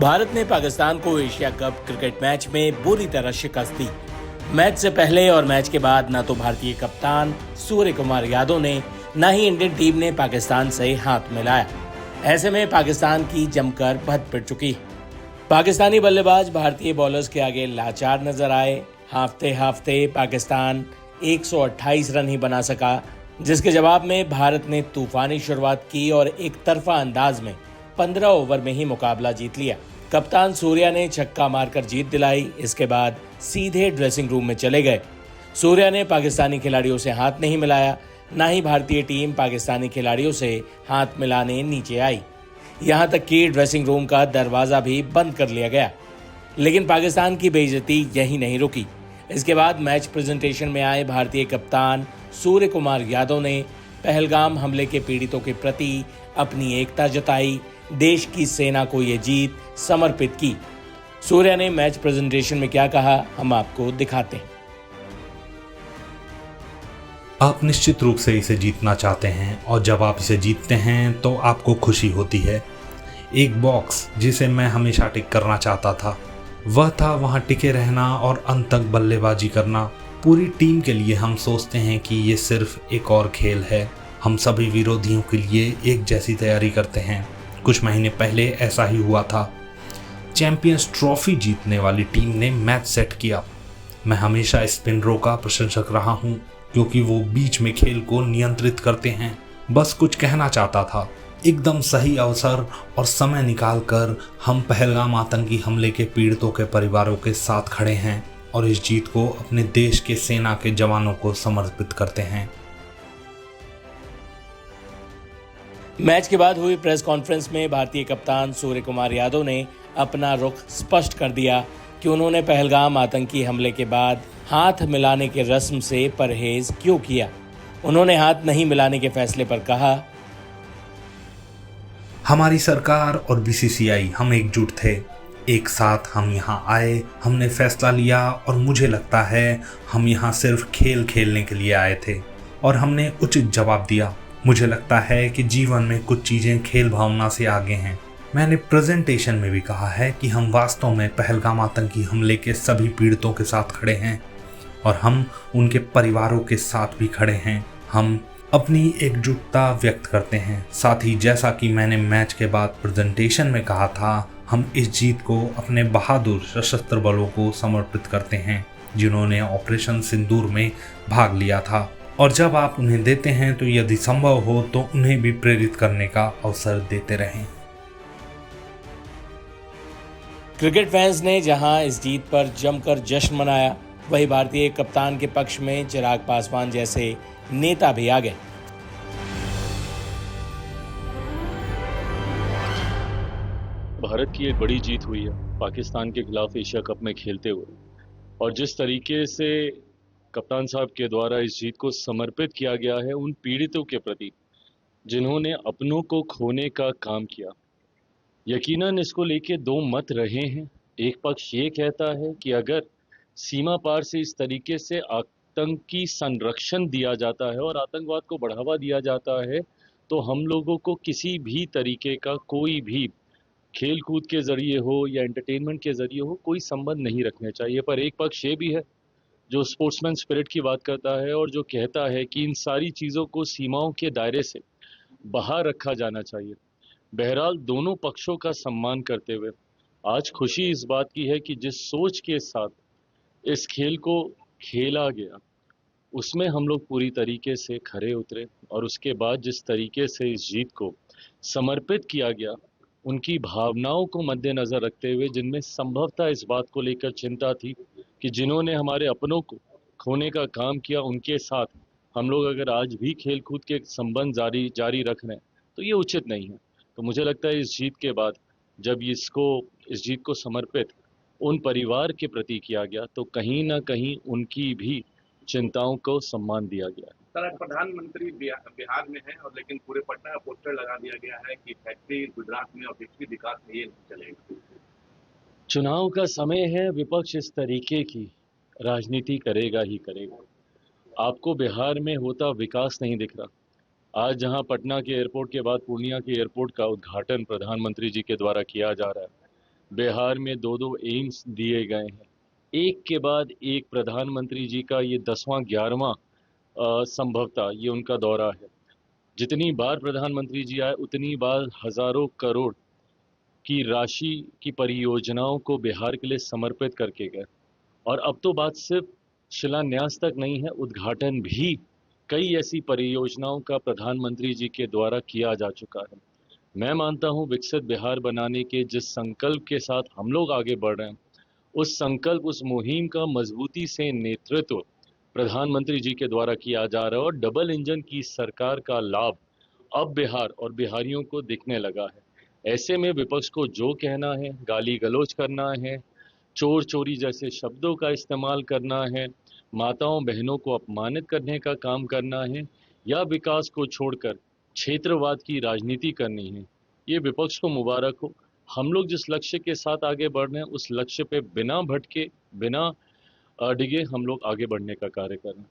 भारत ने पाकिस्तान को Asia cup cricket match में बुरी तरह शिकस्त दी। मैच से पहले और मैच के बाद न तो भारतीय कप्तान सूर्य कुमार यादव ने न ही इंडियन टीम ने पाकिस्तान से हाथ मिलाया। ऐसे में पाकिस्तान की जमकर भद पिट चुकी है। पाकिस्तानी बल्लेबाज भारतीय बॉलर्स के आगे लाचार नजर आए। हाफते पाकिस्तान 128 रन ही बना सका, जिसके जवाब में भारत ने तूफानी शुरुआत की और एक तरफा अंदाज में 15 ओवर में ही मुकाबला जीत लिया। कप्तान सूर्या ने छक्का मारकर जीत दिलाई। इसके बाद सीधे ड्रेसिंग रूम में चले गए। सूर्या ने पाकिस्तानी खिलाड़ियों से हाथ नहीं मिलाया, न ही भारतीय टीम पाकिस्तानी खिलाड़ियों से हाथ मिलाने नीचे आई। यहां तक कि ड्रेसिंग रूम का दरवाजा भी बंद कर लिया गया। लेकिन पाकिस्तान की बेइज्जती यही नहीं रुकी। इसके बाद मैच प्रेजेंटेशन में आए भारतीय कप्तान सूर्य कुमार यादव ने पहलगाम हमले के पीड़ितों के प्रति अपनी एकता जताई। देश की सेना को ये जीत समर्पित की। सूर्या ने मैच प्रेजेंटेशन में क्या कहा, हम आपको दिखाते हैं। आप निश्चित रूप से इसे जीतना चाहते हैं और जब आप इसे जीतते हैं तो आपको खुशी होती है। एक बॉक्स जिसे मैं हमेशा टिक करना चाहता था वह था वहां टिके रहना और अंत तक बल्लेबाजी करना। पूरी टीम के लिए हम सोचते हैं कि ये सिर्फ एक और खेल है। हम सभी विरोधियों के लिए एक जैसी तैयारी करते हैं। कुछ महीने पहले ऐसा ही हुआ था। चैंपियंस ट्रॉफी जीतने वाली टीम ने मैच सेट किया। मैं हमेशा स्पिनरों का प्रशंसक रहा हूं क्योंकि वो बीच में खेल को नियंत्रित करते हैं। बस कुछ कहना चाहता था। एकदम सही अवसर और समय निकालकर हम पहलगाम आतंकी हमले के पीड़ितों के परिवारों के साथ खड़े हैं और इस जीत को अपने देश के सेना के जवानों को समर्पित करते हैं। मैच के बाद हुई प्रेस कॉन्फ्रेंस में भारतीय कप्तान सूर्य कुमार यादव ने अपना रुख स्पष्ट कर दिया कि उन्होंने पहलगाम आतंकी हमले के बाद हाथ मिलाने के रस्म से परहेज क्यों किया। उन्होंने हाथ नहीं मिलाने के फैसले पर कहा, हमारी सरकार और बीसीसीआई हम एकजुट थे। एक साथ हम यहाँ आए, हमने फैसला लिया और मुझे लगता है हम यहाँ सिर्फ खेल खेलने के लिए आए थे और हमने उचित जवाब दिया। मुझे लगता है कि जीवन में कुछ चीज़ें खेल भावना से आगे हैं। मैंने प्रेजेंटेशन में भी कहा है कि हम वास्तव में पहलगाम आतंकी हमले के सभी पीड़ितों के साथ खड़े हैं और हम उनके परिवारों के साथ भी खड़े हैं। हम अपनी एकजुटता व्यक्त करते हैं। साथ ही जैसा कि मैंने मैच के बाद प्रेजेंटेशन में कहा था, हम इस जीत को अपने बहादुर सशस्त्र बलों को समर्पित करते हैं जिन्होंने ऑपरेशन सिंदूर में भाग लिया था। और जब आप उन्हें देते हैं तो यदि संभव हो तो उन्हें भी प्रेरित करने का अवसर देते रहें। क्रिकेट फैंस ने जहां इस जीत पर जमकर जश्न मनाया, वहीं भारतीय कप्तान के पक्ष में चिराग पासवान जैसे नेता भी आ गए। भारत की एक बड़ी जीत हुई है पाकिस्तान के खिलाफ एशिया कप में खेलते हुए, और जिस तरीके से कप्तान साहब के द्वारा इस जीत को समर्पित किया गया है उन पीड़ितों के प्रति जिन्होंने अपनों को खोने का काम किया। यकीनन इसको लेके दो मत रहे हैं। एक पक्ष ये कहता है कि अगर सीमा पार से इस तरीके से आतंकी संरक्षण दिया जाता है और आतंकवाद को बढ़ावा दिया जाता है तो हम लोगों को किसी भी तरीके का कोई भी खेल कूद के जरिए हो या एंटरटेनमेंट के जरिए हो कोई संबंध नहीं रखने चाहिए। पर एक पक्ष ये भी है जो स्पोर्ट्समैन स्पिरिट की बात करता है और जो कहता है कि इन सारी चीज़ों को सीमाओं के दायरे से बाहर रखा जाना चाहिए। बहरहाल दोनों पक्षों का सम्मान करते हुए आज खुशी इस बात की है कि जिस सोच के साथ इस खेल को खेला गया उसमें हम लोग पूरी तरीके से खरे उतरे और उसके बाद जिस तरीके से इस जीत को समर्पित किया गया उनकी भावनाओं को मद्देनजर रखते हुए, जिनमें संभवतः इस बात को लेकर चिंता थी कि जिन्होंने हमारे अपनों को खोने का काम किया उनके साथ हम लोग अगर आज भी खेल कूद के संबंध जारी रख रहे हैं तो ये उचित नहीं है। तो मुझे लगता है इस जीत के बाद जब इस जीत को समर्पित उन परिवार के प्रति किया गया तो कहीं ना कहीं उनकी भी चिंताओं को सम्मान दिया गया। सर, प्रधानमंत्री बिहार में है और लेकिन पूरे पटना का पोस्टर लगा दिया गया है कि फैक्ट्री गुजरात में और फैक्ट्री विकास में ये नहीं चलेगा। चुनाव का समय है, विपक्ष इस तरीके की राजनीति करेगा ही करेगा। आपको बिहार में होता विकास नहीं दिख रहा। आज जहां पटना के एयरपोर्ट के बाद पूर्णिया के एयरपोर्ट का उद्घाटन प्रधानमंत्री जी के द्वारा किया जा रहा है, बिहार में 2-2 एम्स दिए गए हैं। एक के बाद एक प्रधानमंत्री जी का ये 10वां 11वां संभवतः ये उनका दौरा है। जितनी बार प्रधानमंत्री जी आए उतनी बार हजारों करोड़ की राशि की परियोजनाओं को बिहार के लिए समर्पित करके गए। और अब तो बात सिर्फ शिलान्यास तक नहीं है, उद्घाटन भी कई ऐसी परियोजनाओं का प्रधानमंत्री जी के द्वारा किया जा चुका है। मैं मानता हूं विकसित बिहार बनाने के जिस संकल्प के साथ हम लोग आगे बढ़ रहे हैं, उस संकल्प, उस मुहिम का मजबूती से नेतृत्व प्रधानमंत्री जी के द्वारा किया जा रहा है और डबल इंजन की सरकार का लाभ अब बिहार और बिहारियों को दिखने लगा है। ऐसे में विपक्ष को जो कहना है, गाली गलौज करना है, चोर चोरी जैसे शब्दों का इस्तेमाल करना है, माताओं बहनों को अपमानित करने का काम करना है या विकास को छोड़कर क्षेत्रवाद की राजनीति करनी है, ये विपक्ष को मुबारक हो। हम लोग जिस लक्ष्य के साथ आगे बढ़ रहे हैं उस लक्ष्य पे बिना भटके, बिना डिगे हम लोग आगे बढ़ने का कार्य कर रहे हैं।